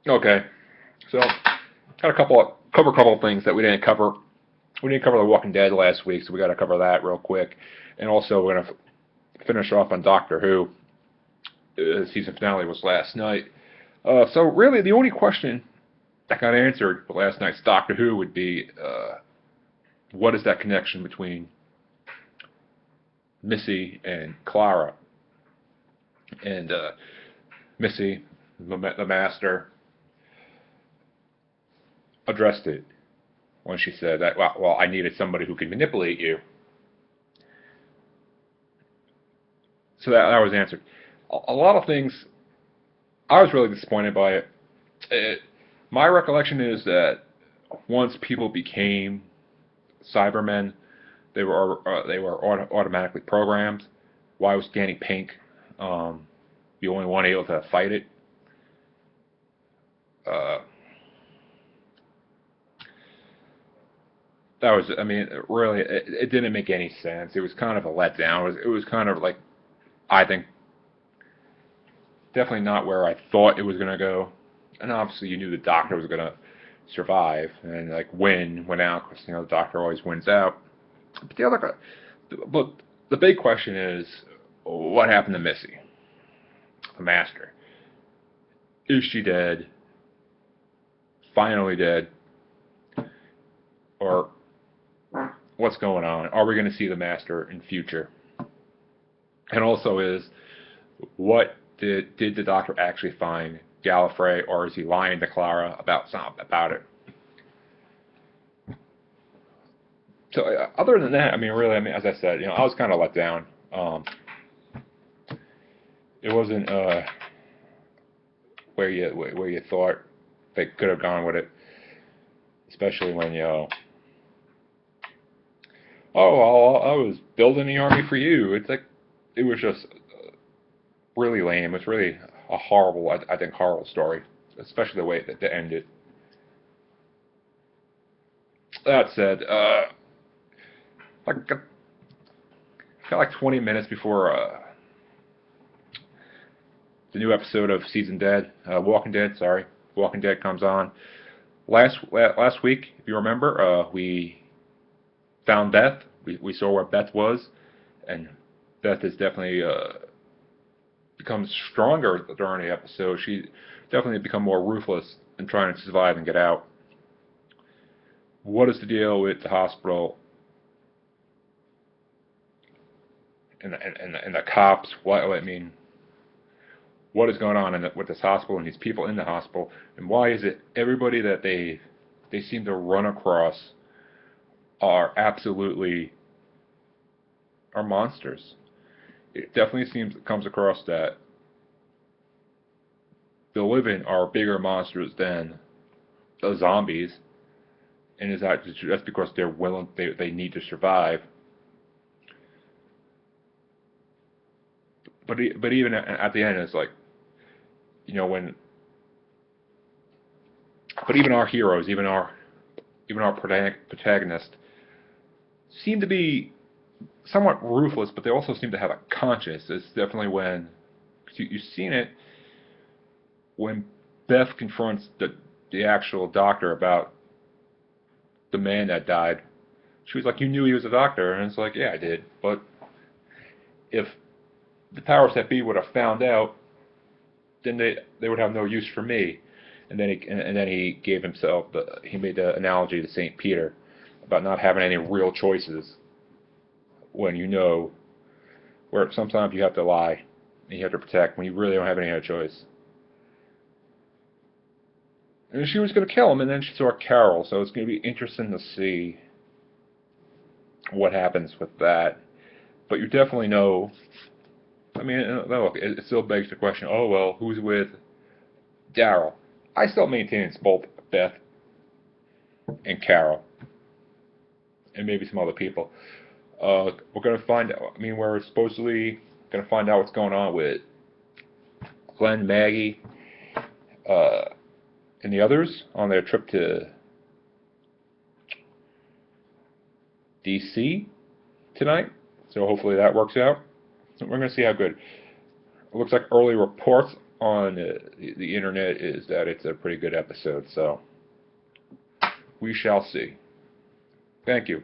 Okay, so got a couple of things that we didn't cover. We didn't cover The Walking Dead last week, so we got to cover that real quick. And also, we're gonna finish off on Doctor Who. The season finale was last night. So really, the only question that got answered for last night's Doctor Who would be, what is that connection between Missy and Clara? And Missy, the Master, addressed it when she said that, well, I needed somebody who could manipulate you. So that was answered. A lot of things, I was really disappointed by it. My recollection is that once people became Cybermen, they were automatically programmed. Why was Danny Pink the only one able to fight it? Uh, that was, I mean, really, it didn't make any sense. It was kind of a letdown. It was kind of like, I think, definitely not where I thought it was going to go. And obviously, you knew the Doctor was going to survive and like win out, because the Doctor always wins out. But the big question is, what happened to Missy, the Master? Is she dead? Finally dead? Or what's going on? Are we going to see the Master in future? And also, what did the Doctor actually find Gallifrey, or is he lying to Clara about something about it? So other than that, I mean, really, I mean, as I said, I was kind of let down. It wasn't where you thought they could have gone with it, especially when oh, I was building the army for you. It's like it was just really lame. It's really a horrible, I think, horrible story, especially the way that they ended. That said, like got like 20 minutes before the new episode of Walking Dead. Sorry, Walking Dead comes on. Last week, if you remember, we found Beth. We saw where Beth was, and Beth has definitely become stronger during the episode. She definitely become more ruthless in trying to survive and get out. What is the deal with the hospital and the cops? I mean, what is going on with this hospital and these people in the hospital, and why is it everybody that they seem to run across are monsters? It definitely comes across that the living are bigger monsters than the zombies, and is that just because they need to survive? But even at the end, it's like, when, but even our heroes, even our protagonist, seem to be somewhat ruthless, but they also seem to have a conscience. It's definitely when you've seen it when Beth confronts the actual doctor about the man that died. She was like, "You knew he was a doctor," and it's like, "Yeah, I did." But if the powers that be would have found out, then they would have no use for me. And then he gave himself he made the analogy to Saint Peter about not having any real choices, when where sometimes you have to lie and you have to protect when you really don't have any other choice. And she was going to kill him, and then she saw Carol, so it's going to be interesting to see what happens with that. But you definitely know, I mean, look, it still begs the question, oh, well, who's with Daryl? I still maintain it's both Beth and Carol, and maybe some other people. We're going to find out, I mean, we're supposedly going to find out what's going on with Glenn, Maggie, uh, and the others on their trip to DC tonight. So hopefully that works out. We're going to see how good. It looks like early reports on the internet is that it's a pretty good episode. So we shall see. Thank you.